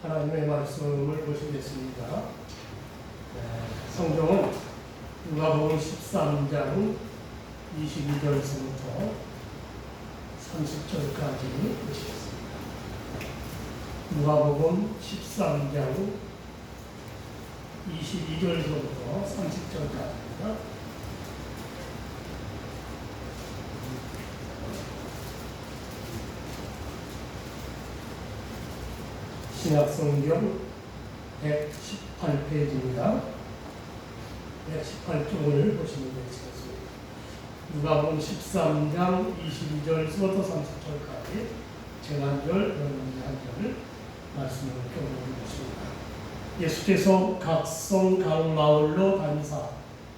하나님의 말씀을 보시겠습니다. 성경은 누가복음 13장 22절에서부터 30절까지 보시겠습니다. 누가복음 13장 22절에서부터 30절까지입니다. 신약성경 118페이지입니다. 118쪽을 보시면 되겠습니다. 누가복음 13장 22절에서부터 30절까지 제가 한 절, 여러분이 한 절을 말씀을 껴드리겠습니다. 예수께서 각 성, 각 마을로 다니사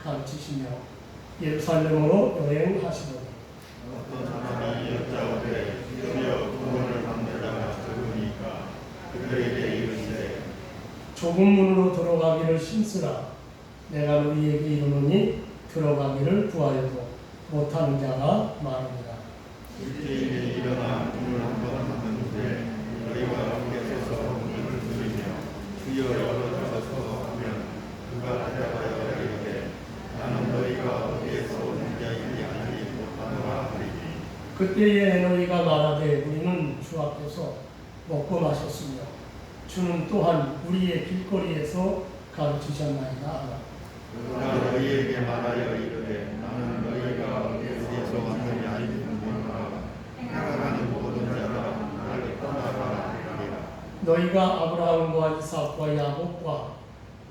가르치시며 예루살렘으로 여행하시더니 어떤 사람이 여짜오되 주여 구원을 받는 자가 적으니까 그들에게 이르시되 좁은 문으로 들어가기를 힘쓰라. 내가 너희에게 이르노니 들어가기를 구하여도 못하는 자가 많으니라. 일제일에 일어나 문을 한번 닫는데 너희가 함께 서서 문을 두드리며 주여 열어주소서 하면 누가 찾아가여 이르되 나는 너희가 어디에서 오는 자인지 알지 못하노라 하리니 그때에 너희가 말하되 우리는 주 앞에서 먹고 마셨으며 주는 또한 우리의 길거리에서 가르치셨나이다 하라. 그가 너희에게 말하여 이르되 나는 너희가 어디에서 왔느냐 알지 못하노라 행하는 모든 자가 나를 떠나가라 하리라. 너희가 아브라함과 이삭과 야곱과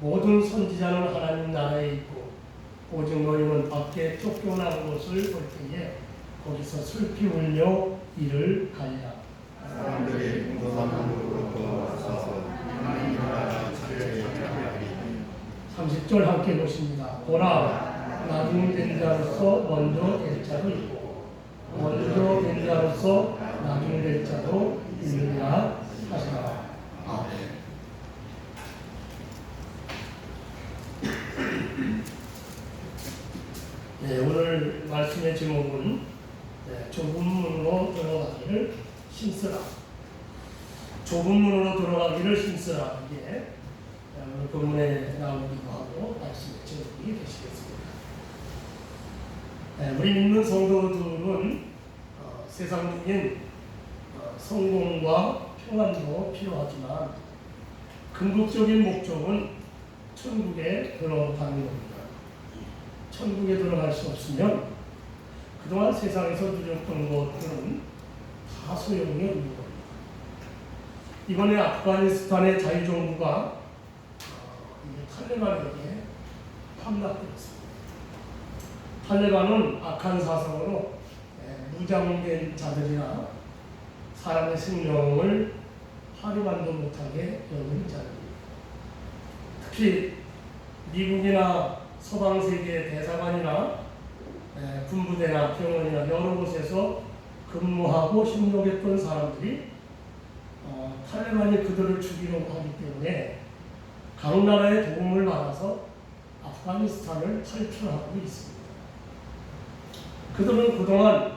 모든 선지자는 하나님 나라에 있고 오직 너희는 밖에 쫓겨난 곳을 볼 때에 거기서 슬피 울며 이를 가리라. 사람들이 동서남북으로부터 와서 하나님 나라 차례에 참여하리니 30절 함께 보십니다. 보라, 나중된 자로서 먼저 될 자도 있고 먼저 된 자로서 나중될 자도 있느니라 하시라. 아멘. 네, 오늘 말씀의 제목은 좁은 문으로 들어가기를 힘쓰라. 좁은 문으로 들어가기를 힘쓰라. 이게 오늘 본문에 나오기도 하고 말씀의 제목이 되시겠습니다. 우리 믿는 성도들은 세상적인 성공과 평안도 필요하지만 궁극적인 목적은 천국에 들어가는 겁니다. 천국에 들어갈 수 없으면 그동안 세상에서 누렸던 것들은 다 소용이 없는 겁니다. 이번에 아프가니스탄의 자유정부가 탈레반에게 함락되었습니다. 탈레반은 악한 사상으로 무장된 자들이나 사람의 생명을 하루만도 못하게 여는 자들입니다. 특히 미국이나 서방 세계의 대사관이나 군부대나 병원이나 여러 곳에서 근무하고 협력했던 사람들이 탈레반이 그들을 죽이려고 하기 때문에 각 나라의 도움을 받아서 아프가니스탄을 탈출하고 있습니다. 그들은 그동안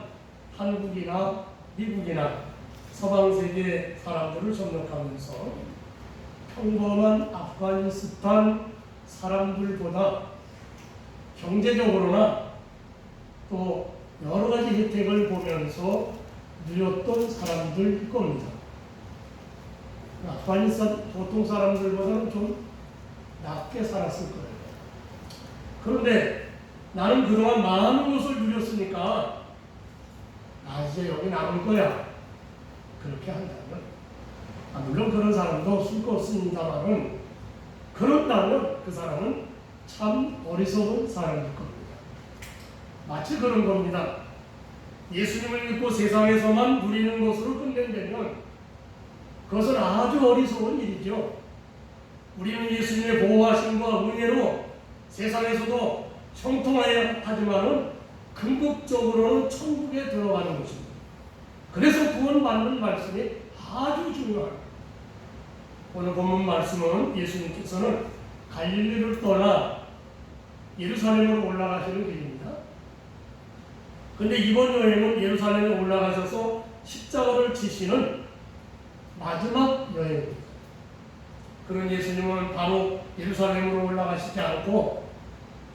한국이나 미국이나 서방 세계 사람들을 접촉하면서 평범한 아프가니스탄 사람들보다 경제적으로나 또 여러 가지 혜택을 보면서 누렸던 사람들일 겁니다. 아프가니스탄 보통 사람들보다는 좀 낮게 살았을 거예요. 그런데 나는 그동안 많은 것을 누렸으니까 나 이제 여기 남을 거야. 그렇게 한다면 물론 그런 사람도 없을 것입니다만은 그렇다면 그 사람은 참 어리석은 사람일 겁니다. 마치 그런 겁니다. 예수님을 믿고 세상에서만 누리는 것으로 끝낸다면 그것은 아주 어리석은 일이죠. 우리는 예수님의 보호하심과 은혜로 세상에서도 형통해야 하지만은 궁극적으로는 천국에 들어가는 것입니다. 그래서 구원받는 말씀이 아주 중요합니다. 오늘 본문 말씀은 예수님께서는 갈릴리를 떠나 예루살렘으로 올라가시는 길입니다. 그런데 이번 여행은 예루살렘에 올라가셔서 십자가를 지시는 마지막 여행입니다. 그런 예수님은 바로 예루살렘으로 올라가시지 않고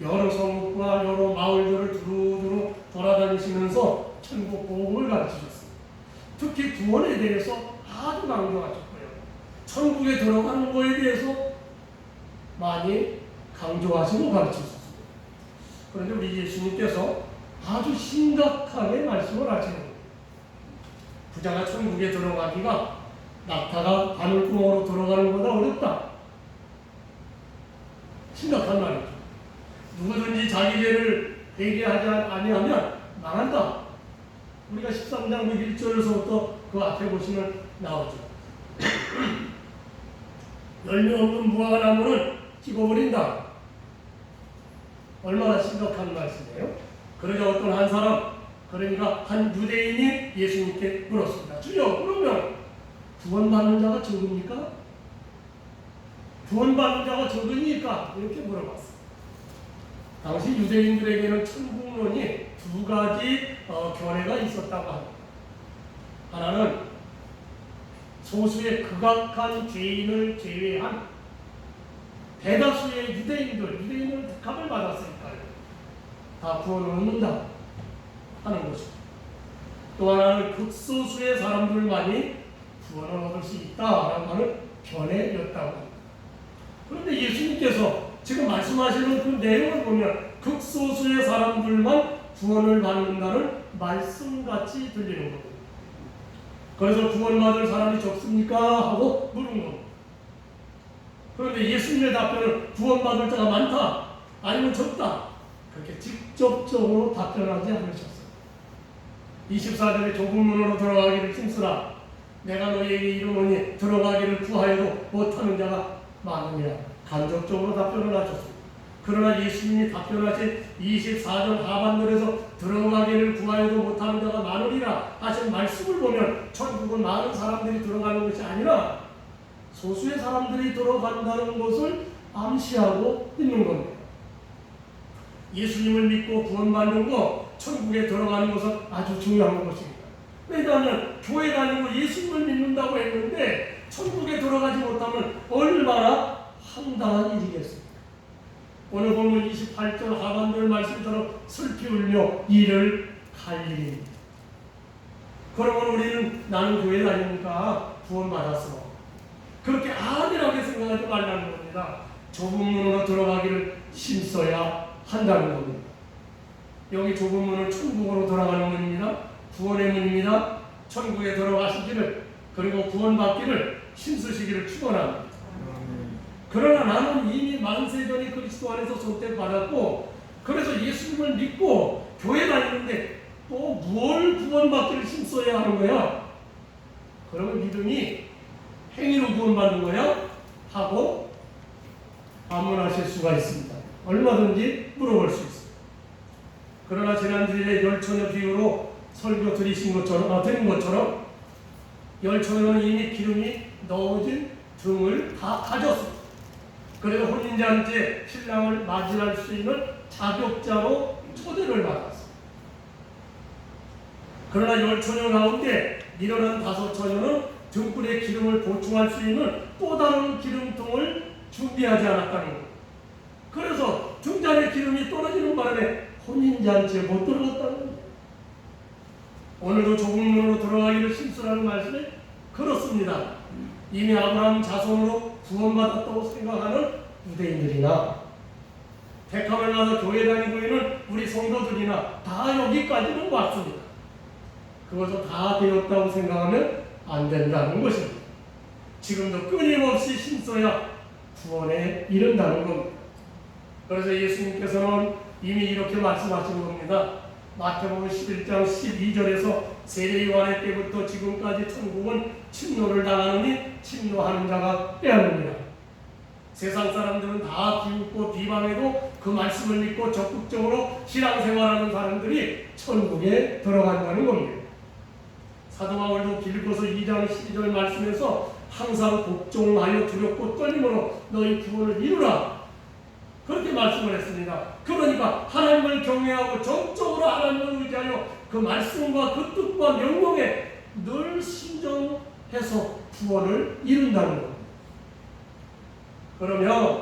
여러 성읍과 여러 마을들을 두루두루 돌아다니시면서 천국 복음을 가르치셨습니다. 특히 구원에 대해서 아주 강조하셨고요. 천국에 들어가는 것에 대해서 많이 강조하시고 가르치셨습니다. 그런데 우리 예수님께서 아주 심각하게 말씀을 하시는 겁니다. 부자가 천국에 들어가기가 낙타가 바늘구멍으로 들어가는 것보다 어렵다. 심각한 말이죠. 누구든지 자기 죄를 회개하지 아니하면 망한다. 우리가 13장 1절에서부터 그 앞에 보시면 나오죠. 열매 없는 무화과나무는 찍어버린다. 얼마나 심각한 말씀이에요? 그러자 어떤 한 사람, 그러니까 한 유대인이 예수님께 물었습니다. 주여, 그러면 구원받는 자가 적습니까? 구원받는 자가 적으니까? 이렇게 물어봤어요. 당시 유대인들에게는 천국론이 두 가지 견해가 있었다고 합니다. 하나는 소수의 극악한 죄인을 제외한 대다수의 유대인은 택함을 받았으니까요. 다 구원을 얻는다 하는 것이죠. 또 하나는 극소수의 사람들만이 구원을 얻을 수 있다라고 하는 견해였다고 합니다. 그런데 예수님께서 지금 말씀하시는 그 내용을 보면 극소수의 사람들만 구원을 받는다는 말씀같이 들리는 겁니다. 그래서 구원받을 사람이 적습니까? 하고 물은 겁니다. 그런데 예수님의 답변은 구원받을 자가 많다, 아니면 적다, 그렇게 직접적으로 답변하지 않으셨어요. 24절에 좁은 문으로 들어가기를 힘쓰라. 내가 너희에게 이르노니 들어가기를 구하여도 못하는 자가 많으니라. 간접적으로 답변을 하셨습니다. 그러나 예수님이 답변하신 24절 하반절에서 들어가기를 구하여도 못하는 자가 많으리라 하신 말씀을 보면 천국은 많은 사람들이 들어가는 것이 아니라 소수의 사람들이 들어간다는 것을 암시하고 있는 겁니다. 예수님을 믿고 구원받는 것, 천국에 들어가는 것은 아주 중요한 것입니다. 왜냐하면 교회 다니고 예수님을 믿는다고 했는데 천국에 들어가지 못하면 얼마나 황당한 일이겠습니까? 오늘 본문 28절 하반절 말씀처럼 슬피 울며 이를 갈리입니다. 그러면 우리는 나는 교회 다니니까 구원받았어, 그렇게 안일하게 생각하지 말라는 겁니다. 좁은 문으로 들어가기를 힘써야 한다는 겁니다. 여기 좁은 문은 천국으로 들어가는 문입니다. 구원의 문입니다. 천국에 들어가시기를, 그리고 구원받기를 힘쓰시기를 축원합니다. 그러나 나는 이미 만세전에 그리스도 안에서 선택받았고, 그래서 예수님을 믿고 교회 다니는데 또 뭘 구원받기를 힘써야 하는 거야? 그러면 믿음이 행위로 구원받는 거야? 하고 반문하실 수가 있습니다. 얼마든지 물어볼 수 있습니다. 그러나 지난주에 열처녀 비유로 설교 드린 것처럼 열처녀는 이미 기름이 넣어진 등을 다 가졌습니다. 그래서 혼인잔치에 신랑을 맞이할 수 있는 자격자로 초대를 받았습니다. 그러나 열처녀 가운데 일어난 5처녀는 등불에 기름을 보충할 수 있는 또 다른 기름통을 준비하지 않았다는 것. 그래서 등잔에 기름이 떨어지는 바람에 혼인잔치에 못 들어갔다는 겁니다. 오늘도 좁은 문으로 들어가기를 힘쓰라는 말씀이 그렇습니다. 이미 아브라함 자손으로 구원받았다고 생각하는 유대인들이나 택함을 받아 교회 다니고 있는 우리 성도들이나 다 여기까지는 왔습니다. 그것도 다 되었다고 생각하면 안 된다는 것입니다. 지금도 끊임없이 힘써야 구원에 이른다는 겁니다. 그래서 예수님께서는 이미 이렇게 말씀하신 겁니다. 마태복음 11장 12절에서 세례 요한의 때부터 지금까지 천국은 침노를 당하느니 침노하는 자가 빼앗느니라. 세상 사람들은 다 비웃고 비방해도 그 말씀을 믿고 적극적으로 신앙생활하는 사람들이 천국에 들어간다는 겁니다. 사도 바울도 빌립보서 2장 12절 말씀에서 항상 복종하여 두렵고 떨림으로 너희 구원을 이루라, 그렇게 말씀을 했습니다. 그러니까 하나님을 경외하고 정적으로 하나님을 의지하여 그 말씀과 그 뜻과 명령에 늘 순종해서 구원을 이룬다는 겁니다. 그러면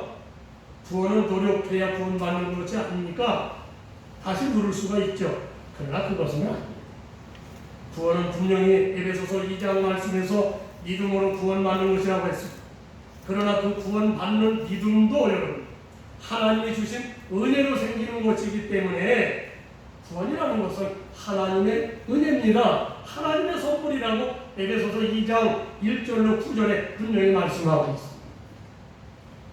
구원은 노력해야 구원받는 것이 아닙니까? 다시 누를 수가 있죠. 그러나 그것은 아닙니다. 구원은 분명히 에베소서 2장 말씀에서 믿음으로 구원받는 것이라고 했습니다. 그러나 그 구원받는 믿음도 여러분 하나님이 주신 은혜로 생기는 것이기 때문에 구원이라는 것은 하나님의 은혜입니다. 하나님의 선물이라고 에베소서 2장 1절로 9절에 분명히 말씀하고 있습니다.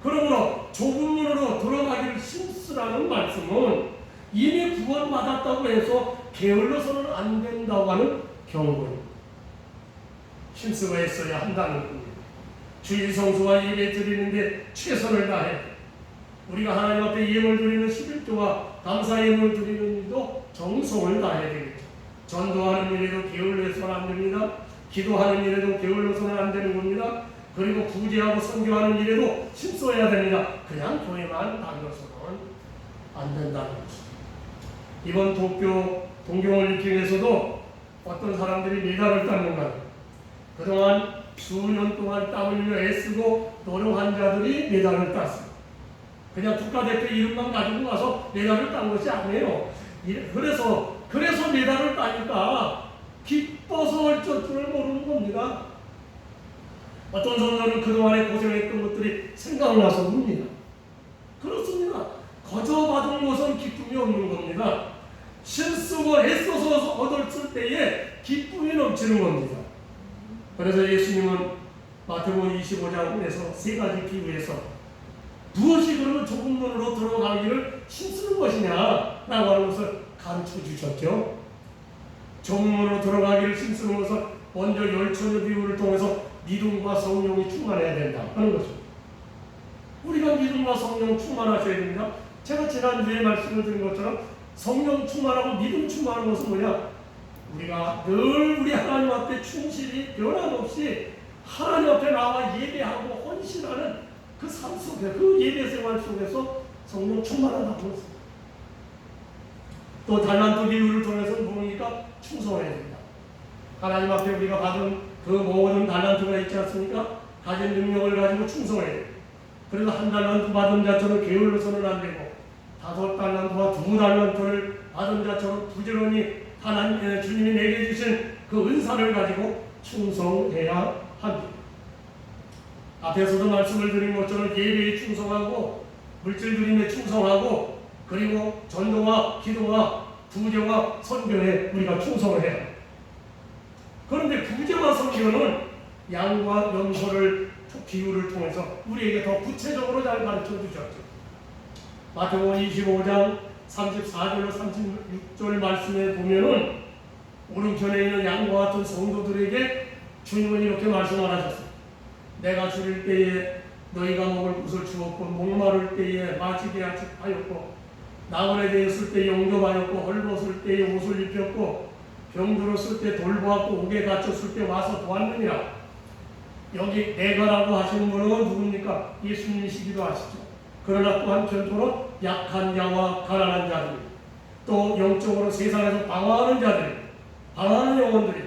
그러므로 좁은 문으로 들어가기를 힘쓰라는 말씀은 이미 구원받았다고 해서 게을러서는 안 된다고 하는 경고입니다. 힘쓰고 했어야 한다는 겁니다. 주일 성수와 예배 드리는데 최선을 다해 우리가 하나님 앞에 예물 드리는 11조와 감사 예물 드리는 일도 정성을 다해야 되겠죠. 전도하는 일에도 게을러서는 안 됩니다. 기도하는 일에도 게을러서는 안 되는 겁니다. 그리고 구제하고 선교하는 일에도 힘써야 됩니다. 그냥 교회만 다녀서는 안 된다는 것입니다. 이번 도쿄 동경올림픽에서도 어떤 사람들이 메달을 땄는가. 그동안 수년 동안 땀 흘려 애쓰고 노력한 자들이 메달을 땄습니다. 그냥 국가대표 이름만 가지고 가서 메달을 딴 것이 아니에요. 그래서 메달을 따니까 기뻐서 어쩔 줄을 모르는 겁니다. 어떤 성도는 그동안에 고생했던 것들이 생각나서 웁니다. 그렇습니다. 거저 받은 것은 기쁨이 없는 겁니다. 신쓰고 애써서 얻었을 때에 기쁨이 넘치는 겁니다. 그래서 예수님은 마태복음 25장에서 세 가지 비유에서 무엇이 그러면 좁은 문으로 들어가기를 힘쓰는 것이냐라고 하는 것을 가르쳐 주셨죠. 좁은 문으로 들어가기를 힘쓰는 것은 먼저 열처녀 비유를 통해서 믿음과 성령이 충만해야 된다 하는 거죠. 우리가 믿음과 성령 충만하셔야 됩니다. 제가 지난주에 말씀을 드린 것처럼 성령 충만하고 믿음 충만한 것은 뭐냐? 우리가 늘 우리 하나님 앞에 충실히 변함없이 하나님 앞에 나와 예배하고 헌신하는 그 삶 속에 그 예배 생활 속에서 성령 충만하다고 했습니다. 또 달란트 비유를 통해서 뭡니까? 충성해야 됩니다. 하나님 앞에 우리가 받은 그 모든 달란트가 있지 않습니까? 가진 능력을 가지고 충성해야 됩니다. 그래서 한 달란트 받은 자처럼 게을러서는 안 되고 5달란트와 2달란트를 받은 자처럼 부지런히 하나님 주님이 내게 주신 그 은사를 가지고 충성해야 합니다. 앞에서도 말씀을 드린 것처럼 예배에 충성하고 물질 드림에 충성하고 그리고 전도와 기도와 구제와 선교에 우리가 충성을 해야 합니다. 그런데 구제와 선교는 양과 염소를 비유를 통해서 우리에게 더 구체적으로 잘 가르쳐 주셨죠. 마태복음 25장 34절로 36절 말씀에 보면은 오른편에 있는 양과 같은 성도들에게 주님은 이렇게 말씀을 하셨습니다. 내가 줄일 때에 너희가 먹을 것을 주었고 목마를 때에 마시게 하였고 나그네 되었을 때 영접하였고 헐벗을 때에 옷을 입혔고 병들었을 때 돌보았고 옥에 갇혔을 때 와서 도왔느니라. 여기 내가라고 하시는 분은 누굽니까? 예수님이시기도 하시죠. 그러나 또 한편으로 약한 자와 가난한 자들, 또 영적으로 세상에서 방황하는 자들, 방황하는 영혼들이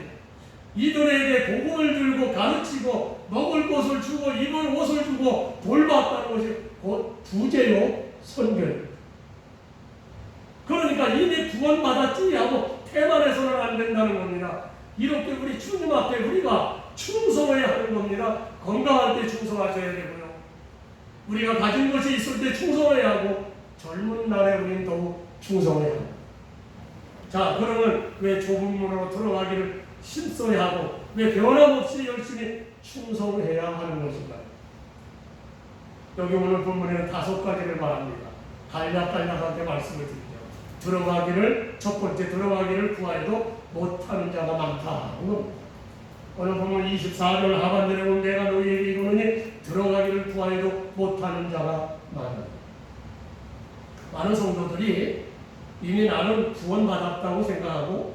이들에게 복음을 들고 가르치고 먹을 것을 주고 입을 옷을 주고 돌봤다는 것이 곧 구제요 선교입니다. 그러니까 이미 구원받았지 하고 태만해서는 안 된다는 겁니다. 이렇게 우리 주님 앞에 우리가 충성해야 하는 겁니다. 건강할 때 충성하셔야 되고요. 우리가 가진 것이 있을 때 충성해야 하고 젊은 날에 우리는 더욱 충성해야 합니다. 자, 그러면 왜 좁은 문으로 들어가기를 힘써야 하고 왜 변함없이 열심히 충성해야 하는 것인가요? 여기 오늘 본문에는 5가지를 말합니다. 간략간략하게 말씀을 드리죠. 들어가기를 첫 번째 들어가기를 구하여도 못하는 자가 많다. 오늘 보면 24절 하반절에 보면 내가 너희에게 이르노니 들어가기를 구하여도 못하는 자가 많다. 많은 성도들이 이미 나는 구원받았다고 생각하고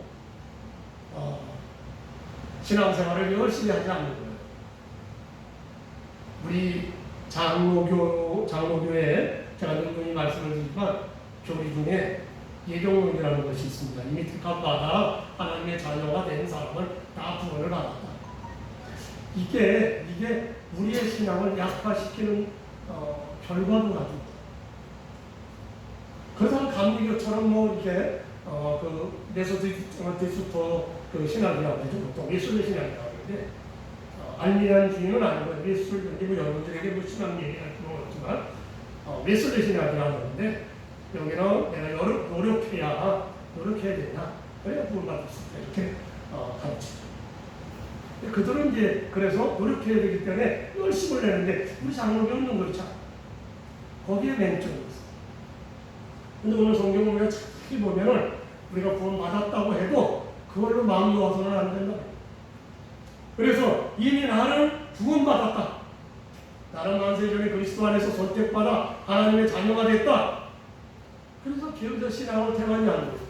신앙생활을 열심히 하지 않는 거예요. 우리 장로교에 제가 늘분히 말씀을 드리지만 교리 중에 예정론이라는 것이 있습니다. 이미 택함받아 하나님의 자녀가 된 사람은 다 구원을 받았다. 이게 우리의 신앙을 약화시키는 결과도 가지고 그래서 감리교처럼 뭐 이렇게 그 메소디스트 그 신학이라고 하죠. 보통 예술의 신학이라고 하는데 알미란 주의는 아니고 예술 뭐 여러분들에게 뭐 신학 얘기할 필요는 없지만 예술의 신학이라고 하는데 여기는 내가 노력해야 된다. 그래야 구원받을 수 있다. 이렇게 가르치죠. 그들은 이제 그래서 노력해야 되기 때문에 열심을 내는데 우리 장로교는 없는 거죠. 거기에 맹점이 있어요. 근데 오늘 성경을 우리가 자세히 보면은 우리가 구원받았다고 해도 그걸로 마음 놓아서는 안 된다. 그래서 이미 나는 구원받았다. 나는 만세전에 그리스도 안에서 선택받아 하나님의 자녀가 됐다. 그래서 기업자 신앙을 태만이 안 돼요.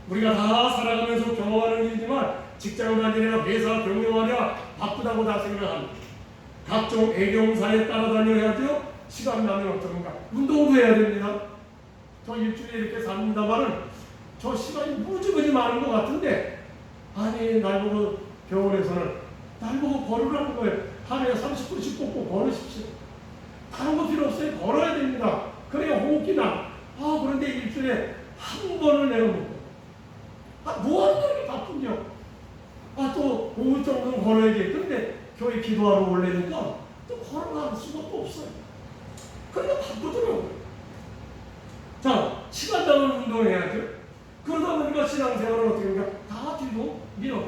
우리가 다 살아가면서 경험하는 일이지만 직장 다니랴, 회사 경영하랴, 바쁘다고 다 생각합니다. 각종 애경사에 따라다녀야죠. 시간 나면 어떡한가? 운동도 해야 됩니다. 저 일주일에 이렇게 삽니다만은 저 시간이 무지무지 많은 것 같은데 아니 나보고 병원에서는 나보고 걸으라는 거예요. 하루에 30분씩 꼭 걸으십시오. 다른 거 필요 없어요. 걸어야 됩니다. 그래야 호흡기나 그런데 일주일에 한 번을 내가 못 걸어. 뭐 하는 게 이렇게 바쁜겨? 또 5분 정도는 걸어야지. 근데 교회 기도하러 올래니까 또 걸어갈 수가 없어요. 그러니까 바쁘더라고요. 자, 시간 나면 운동해야죠. 그러다 보니까 신앙생활을 어떻게 하니까 다 뒤로 밀어.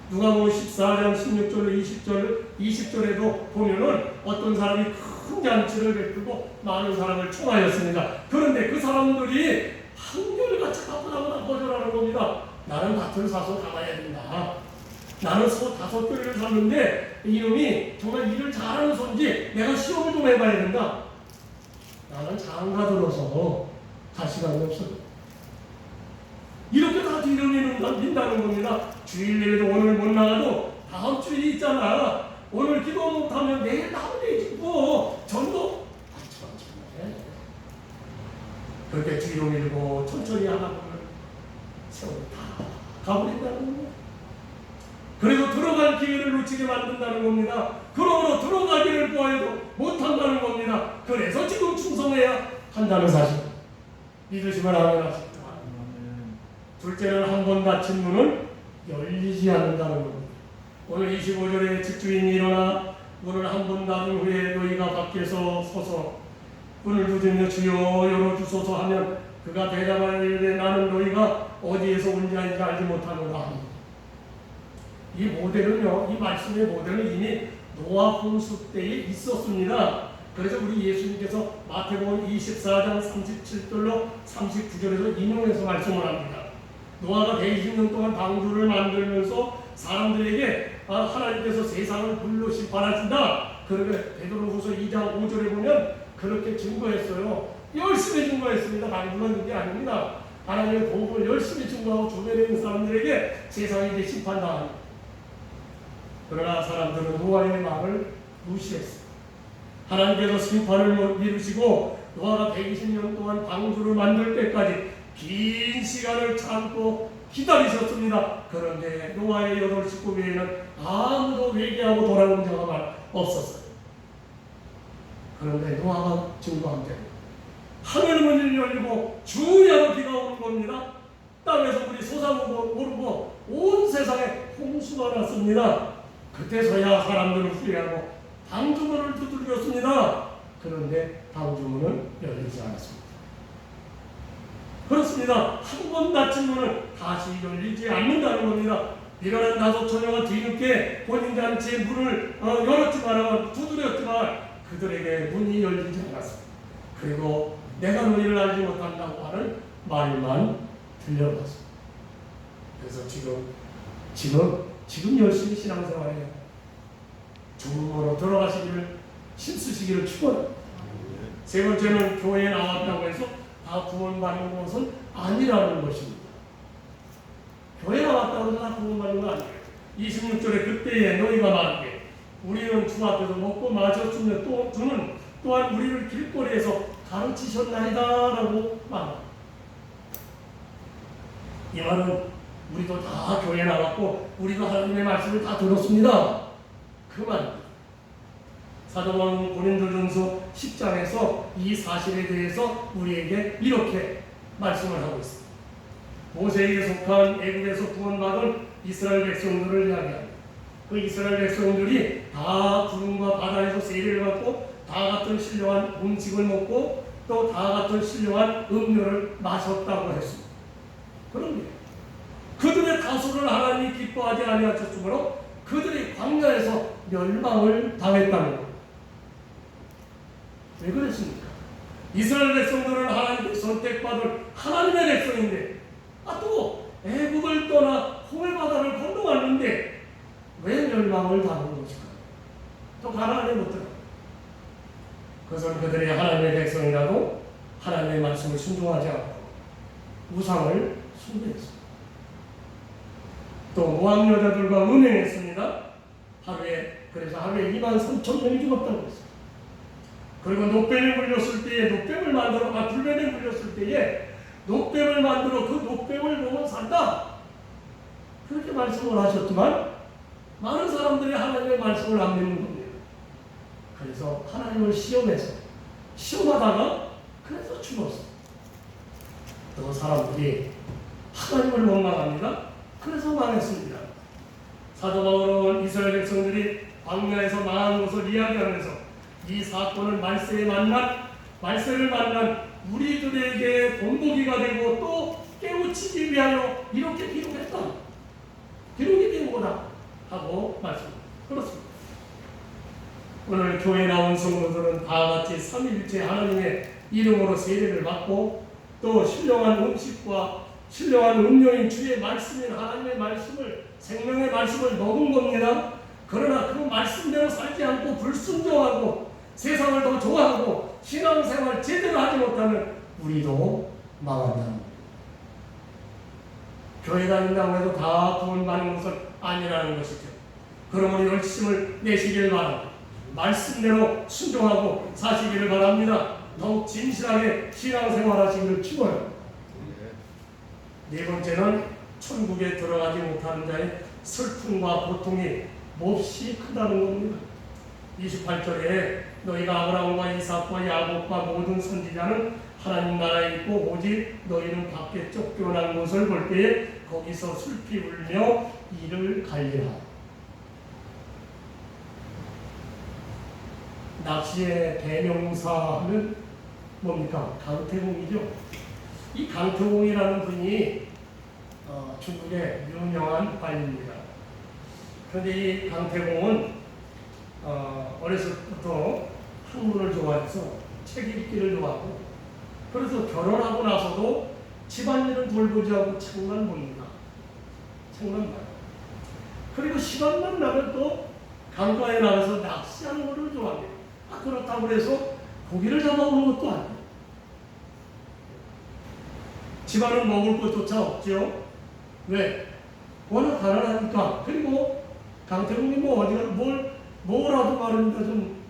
누가복음 14장 16절 20절에도 보면은 어떤 사람이 큰 잔치를 베풀고 많은 사람을 총하였습니다. 그런데 그 사람들이 한결같이 바쁘다거나 거절하는 겁니다. 나는 밭을 사서 가봐야 된다. 나는 소 5개를 샀는데 이놈이 정말 일을 잘하는 손지 내가 시험을 좀 해봐야 된다. 나는 장가 들어서 갈 시간이 없어. 이렇게 다 뒤로 민다는 겁니다. 주일 예배도 오늘 못 나가도 다음 주에 있잖아. 오늘 기도 못하면 내일 나오면 되지 뭐. 전도 정말 그렇게 뒤로 밀고 천천히 하다 보면 세월이 다 가버린다는 겁니다. 그리고 들어갈 기회를 놓치게 만든다는 겁니다. 그러므로 들어가기를 구하여도 못한다는 겁니다. 그래서 지금 충성해야 한다는 사실 믿으시면 아멘 하십시오. 둘째는 한 번 닫힌 문은 열리지 않는다는 겁니다. 오늘 25절에 집주인이 일어나 문을 한 번 닫은 후에 너희가 밖에서 서서 문을 두드리며 주여 열어주소서 하면 그가 대답하되 나는 너희가 어디에서 온지 알지 못하노라. 이 모델은요, 이 말씀의 모델은 이미 노아 홍수 때에 있었습니다. 그래서 우리 예수님께서 마태복음 24장 37절로 39절에서 인용해서 말씀을 합니다. 노아가 120년 동안 방주를 만들면서 사람들에게 하나님께서 세상을 불로 심판하신다. 그러게 베드로후서 2장 5절에 보면 그렇게 증거했어요. 열심히 증거했습니다. 많이 불렀는 게 아닙니다. 하나님의 복음을 열심히 증거하고 주변에 있는 사람들에게 세상이 이제 심판당합니다. 그러나 사람들은 노아의 말을 무시했어요. 하나님께서 심판을 미루시고 노아가 120년 동안 방주를 만들 때까지 긴 시간을 참고 기다리셨습니다. 그런데 노아의 8 식구 외에는 아무도 회개하고 돌아온 자가 없었어요. 그런데 노아가 증거한 대로 하늘 문을 열리고 주야로 비가 오는 겁니다. 땅에서 물이 솟아오르고 온 세상에 홍수가 났습니다. 그때서야 사람들은 후회하고 방주문을 두드렸습니다. 그런데 방주문은 열리지 않았습니다. 그렇습니다. 한 번 닫힌 문은 다시 열리지 않는다는 겁니다. 일어난 5 처녀가 뒤늦게 본인 잔치의 문을 열었지만 두드렸지만 그들에게 문이 열리지 않았습니다. 그리고 내가 너희를 알지 못한다고 하는 말만 들려왔습니다. 그래서 지금 열심히 신앙생활해요. 주님으로 돌아가시기를 힘쓰시기를 축원합니다. 세 번째는 교회에 나왔다고 해서 다 구원받는 것은 아니라는 것입니다. 교회 나왔다고 해서 다 구원받는 건 아니에요. 26절에 그때에 너희가 말하게 우리는 주 앞에서 먹고 마셨으며 또 주는 또한 우리를 길거리에서 가르치셨나이다 라고 말합니다. 이 말은 우리도 다 교회 나왔고 우리도 하나님의 말씀을 다 들었습니다. 그 말입니다. 사도 바울은 고린도전서 10장에서 이 사실에 대해서 우리에게 이렇게 말씀을 하고 있습니다. 모세에게 속한 애굽에서 구원받은 이스라엘 백성들을 이야기합니다. 그 이스라엘 백성들이 다 구름과 바다에서 세례를 받고 다 같은 신령한 음식을 먹고 또 다 같은 신령한 음료를 마셨다고 했습니다. 그런데 그들의 다수를 하나님이 기뻐하지 아니하셨으므로 그들이 광야에서 멸망을 당했다는 겁니다. 왜 그랬습니까? 이스라엘 백성들은 하나님께 선택받은 하나님의 백성인데 또 애굽을 떠나 홍해바다를 건너왔는데 왜 멸망을 당한 것일까? 또 가나안에 못 들어. 그것은 그들이 하나님의 백성이라도 하나님의 말씀을 순종하지 않고 우상을 숭배했습니다. 또 모압 여자들과 음행했습니다. 그래서 하루에 23,000명이 죽었다고 했습니다. 그리고 노뱀이 물렸을 때에 불뱀이 물렸을 때에 노뱀을 만들어 그 노뱀을 먹으면 산다. 그렇게 말씀을 하셨지만 많은 사람들이 하나님의 말씀을 안 믿는 겁니다. 그래서 하나님을 시험하다가 그래서 죽었어요. 또 사람들이 하나님을 원망합니다. 그래서 망했습니다. 사도 바울은 이스라엘 백성들이 광야에서 망한 것을 이야기하면서 이 사건을 말세를 만난 우리들에게 본보기가 되고 또 깨우치기 위하여 이렇게 기록했다. 기록이 된 거다 하고 말씀합니다. 그렇습니다. 오늘 교회에 나온 성도들은 다 같이 삼위일체 하나님의 이름으로 세례를 받고 또 신령한 음식과 신령한 음료인 주의 말씀인 하나님의 말씀을 생명의 말씀을 먹은 겁니다. 그러나 그 말씀대로 살지 않고 불순종하고 세상을 더 좋아하고 신앙생활 제대로 하지 못하면 우리도 망한다는 겁니다. 교회 다닌다고 해도 다 구원받는 것은 아니라는 것이죠. 그러므로 열심을 내시길 바랍니다. 말씀대로 순종하고 사시기를 바랍니다. 더욱 진실하게 신앙생활 하시기를 축원해요. 네 번째는 천국에 들어가지 못하는 자의 슬픔과 고통이 몹시 크다는 겁니다. 28절에 너희가 아브라함과 이삭과 야곱과 모든 선지자는 하나님 나라에 있고 오직 너희는 밖에 쫓겨난 것을 볼 때에 거기서 슬피 울며 이를 갈리라. 낚시의 대명사는 뭡니까? 강태공이죠. 이 강태공이라는 분이 중국의 유명한 관입니다. 그런데 이 강태공은 어렸을 때부터 학문을 좋아해서 책 읽기를 좋아하고 그래서 결혼하고 나서도 집안일은 돌보지 않고 책만 봅니다. 책만 봐요. 그리고 시간만 나면 또 강가에 나가서 낚시하는 것을 좋아합니다. 그렇다고 해서 고기를 잡아오는 것도 아니에요. 집안은 먹을 것조차 없죠. 왜? 워낙 가난하니까. 그리고 강태공이 어디가 뭐라도 말입니다. 좀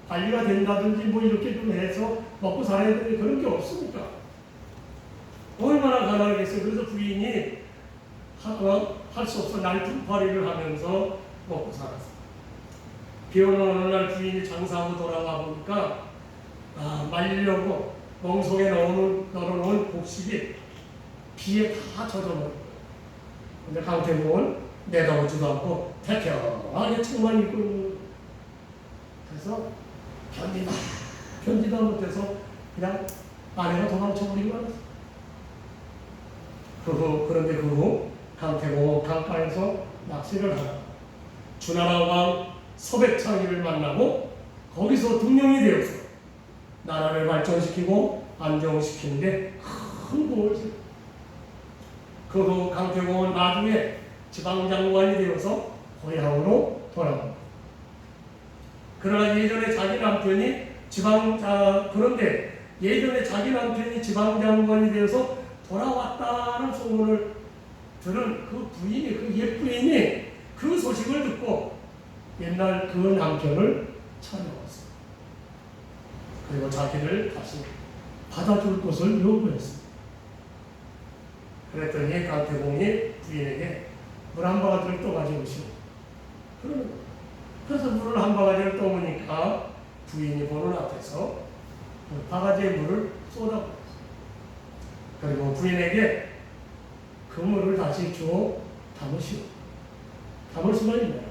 관리가 된다든지 이렇게 좀 해서 먹고 살아야 되는데 그런 게 없으니까. 얼마나 가난하겠어요. 그래서 부인이 할 수 없어 날품팔이를 하면서 먹고 살았어요. 비 오는 어느 날 부인이 장사하고 돌아가 보니까 말리려고 멍석에 넣어놓은 곡식이 비에 다 젖어버린 거예요. 근데 강태공은 내다보지도 않고 태평하게 책만 읽고 있는 거예요. 그래서 견디다 못해서 그냥 아내가 도망쳐버리고 말았어요. 그런데 그 후 강태공은 강가에서 낚시를 하다 주나라 왕 서백창이를 만나고 거기서 등용이 되어서 나라를 발전시키고 안정시키는데 큰 공을 세웠어요. 그 후 강태공은 나중에 지방장관이 되어서 고향으로 돌아갑니다. 그러나 예전에 자기 남편이 지방장관이 되어서 돌아왔다는 소문을 들은 그 옛부인이 그 소식을 듣고 옛날 그 남편을 찾아왔어요. 그리고 자기를 다시 받아줄 것을 요구했습니다. 그랬더니 강태공이 부인에게 물 한 바가지를 떠가지고 오시고 그래서 물을 한 바가지를 떠오니까 부인이 보는 앞에서 그 바가지에 물을 쏟아버렸어요. 그리고 부인에게 그 물을 다시 주어 담으시오. 담을 수만 있나요?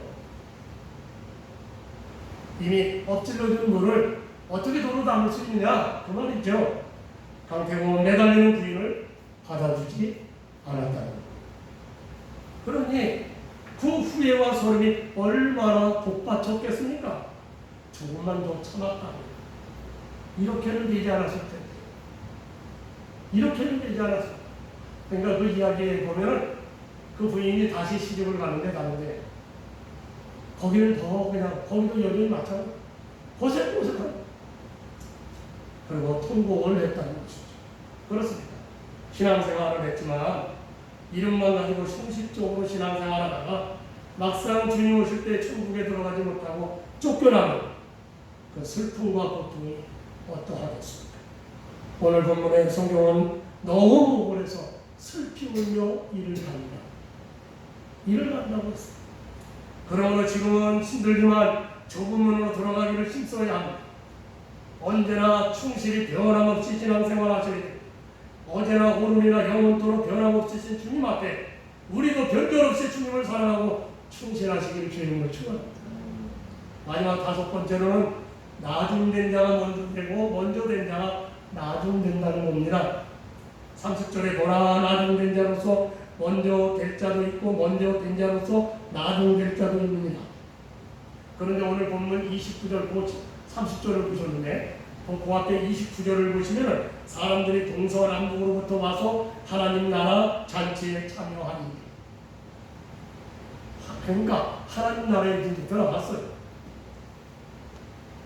이미 엎질러진 물을 어떻게 도로 담을 수 있느냐? 그 말이죠. 강태공은 매달리는 부인을 받아주지 않았다는 것. 그러니 그 후회와 소름이 얼마나 복받쳤겠습니까? 조금만 더 참았다면 이렇게는 되지 않았을 텐데. 이렇게는 되지 않았을 텐데. 그러니까 그 이야기에 보면은 그 부인이 다시 시집을 가는데 거기는 더 그냥 거기도 여전히 마찬가지 고생고생하고 그리고 통곡을 했다는 것이죠. 그렇습니다. 신앙생활을 했지만 이름만 가지고 형식적으로 신앙생활하다가 막상 주님 오실 때 천국에 들어가지 못하고 쫓겨나는 그 슬픔과 고통이 어떠하겠습니까? 오늘 본문의 성경은 너무 억울해서 슬피 울며 이를 갑니다. 이를 간다고 했습니다. 그러므로 지금은 힘들지만 좁은 문으로 들어가기를 힘써야 합니다. 언제나 충실히 변함없이 신앙생활 하셔야 됩니다. 어제나 오늘이나 영원토록 변함없이 신 주님 앞에 우리도 별결없이 주님을 사랑하고 충실하시기를 주님을 축원합니다. 마지막 다섯 번째로는 나중된 자가 먼저 되고 먼저 된 자가 나중된다는 겁니다. 30절에 보라 나중된 자로서 먼저 될 자도 있고 먼저 된 자로서 나중될 자도 있습니다. 그런데 오늘 본문 29절 30절을 보셨는데 그 앞에 29절을 보시면 사람들이 동서남북으로부터 와서 하나님 나라 잔치에 참여하니 그러니까 하나님 나라에 이제 들어갔어요.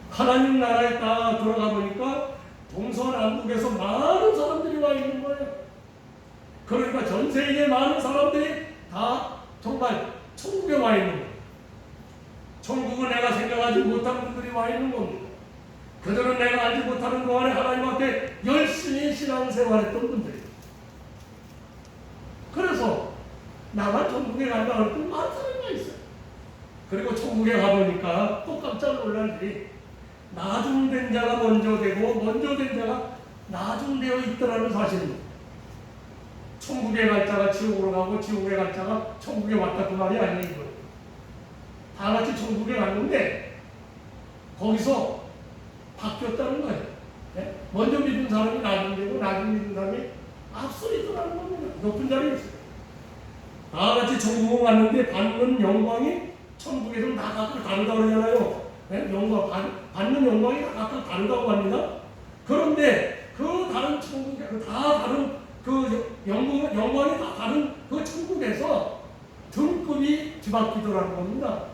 하나님 나라에 딱 들어가 보니까 동서남북에서 많은 사람들이 와 있는 거예요. 그러니까 전 세계에 많은 사람들이 다 정말 천국에 와 있는 거예요. 천국은 내가 생각하지 못한 분들이 와 있는 겁니다. 그들은 내가 알지 못하는 동안에 하나님 앞에 열심히 신앙생활했던 분들이에요. 그래서 나만 천국에 간다 할 때 많은 사람이 있어요. 그리고 천국에 가보니까 또 깜짝 놀랄 일이 나중된 자가 먼저 되고 먼저 된 자가 나중되어 있더라는 사실입니다. 천국에 갈 자가 지옥으로 가고 지옥에 갈 자가 천국에 왔다 그 말이 아니에요. 다 같이 천국에 갔는데 거기서 바뀌었다는 거예요. 네? 먼저 믿은 사람이 나중되고 나중 믿은 사람이 앞서 있더라는 겁니다. 높은 자리에 있어요. 다 같이 천국에 갔는데 받는 영광이 천국에서 다 각각 다르다고 그러잖아요. 네? 영광, 받는 영광이 다 각각 다르다고 합니다. 그런데 그 다른 천국에 다 다른 그 영광이 다 다른 그 천국에서 등급이 뒤바뀌더라는 겁니다.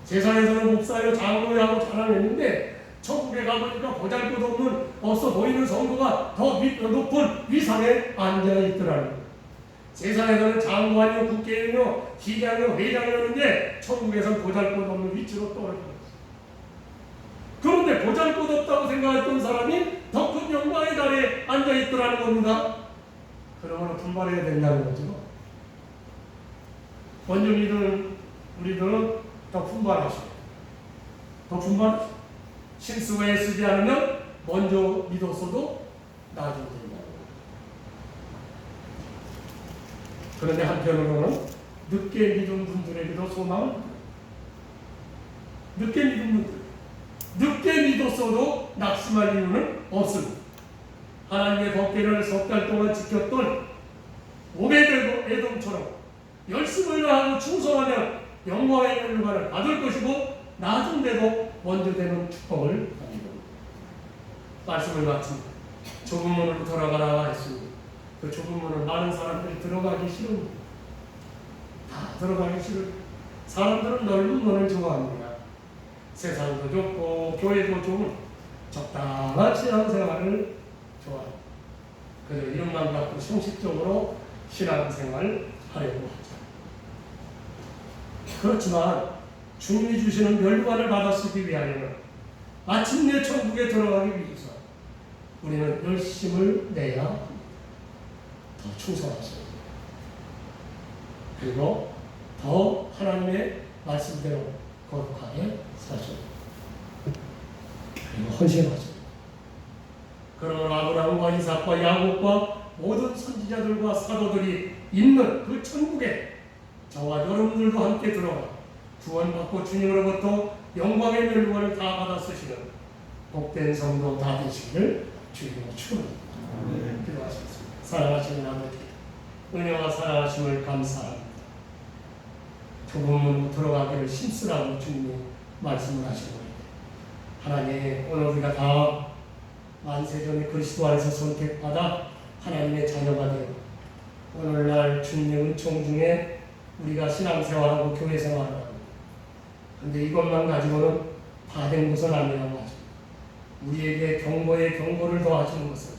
세상에서는 목사요, 장로하고 자랑했는데 천국에 가보니까 보잘것없는 없어 보이는 성도가 더 높은 위상에 앉아있더라는 거예요. 세상에서는 장관이요, 국회의원이요, 기장이요, 회장이었는데 천국에서는 보잘것없는 위치로 떨어집니다. 그런데 보잘것없다고 생각했던 사람이 더 큰 영광의 자리에 앉아있더라는 겁니다. 그러므로 분발해야 된다는 거죠. 먼저 믿은 우리들은 더 분발하시고 더 분발하시고 실수에 쓰지 않으면 먼저 믿었어도 나중에 된다. 그런데 한편으로는 늦게 믿은 분들에게도 소망을 늦게 믿은 분들 늦게 믿었어도 낙심할 이유는 없습니다. 하나님의 법궤를 석 달 동안 지켰던 오베드에돔처럼 열심을 다하고 충성하면 영광의 결과를 받을 것이고 나중에도 먼저 되는 축복을 받는 겁니다. 말씀을 마칩니다. 좁은 문으로 돌아가라 했습니다. 그 좁은 문을 많은 사람들이 들어가기 싫습니다. 다 들어가기 싫어요. 사람들은 넓은 문을 좋아합니다. 세상도 좋고 교회도 좋은 적당한 신앙생활을 좋아합니다. 그래서 이름만 갖고 형식적으로 신앙생활을 하려고 하죠. 그렇지만 주님이 주시는 멸관을 받아쓰기 위하여는 마침내 천국에 들어가기 위해서 우리는 열심을 내야 합니다. 더 충성하셔야 됩니다. 그리고 더 하나님의 말씀대로 거룩하게 사셔야 됩니다. 헌신하십니다. 그러면 아브라함과 이삭과 야곱과 모든 선지자들과 사도들이 있는 그 천국에 저와 여러분들도 함께 들어가 구원받고 주님으로부터 영광의 멸관을 다 받아 쓰시는 복된 성도 다 되시기를 주님으로 축원합니다. 기도하시겠습니다. 사랑하시는 아버지, 은혜와 사랑하심을 감사합니다. 좁은 문으로 들어가기를 힘쓰라고 주님이 말씀을 하시고 하나님, 오늘 우리가 다 만세전에 그리스도 안에서 선택받아 하나님의 자녀가 되어 오늘날 주님의 은총 중에 우리가 신앙생활하고 교회생활을 합니다. 그런데 이것만 가지고는 다 된 것은 아니라고 하십니다. 우리에게 경고에 경고를 더하시는 것은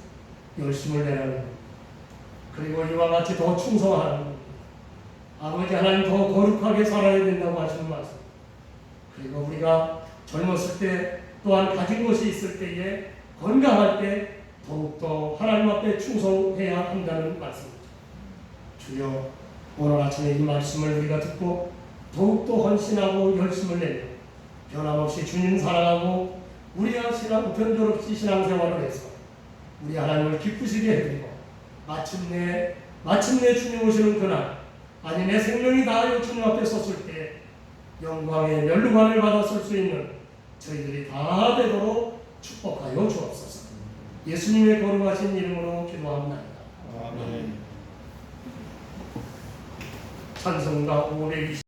열심을 내라는 겁니다. 그리고 이와 같이 더 충성하라는 겁니다. 아버지 하나님 더 거룩하게 살아야 된다고 하시는 말씀. 그리고 우리가 젊었을 때 또한 가진 것이 있을 때에 건강할 때 더욱더 하나님 앞에 충성해야 한다는 말씀입니다. 주여, 오늘 아침에 이 말씀을 우리가 듣고 더욱더 헌신하고 열심을 내며 변함없이 주님 사랑하고 우리와 변절없이 신앙생활을 해서 우리 하나님을 기쁘시게 해드리고 마침내 주님 오시는 그날, 아니 내 생명이 다하여 주님 앞에 섰을 때 영광의 멸류관을 받아 쓸 수 있는 저희들이 다 되도록 축복하여 주옵소서. 예수님의 거룩하신 이름으로 기도합니다. 아멘. 찬송가 520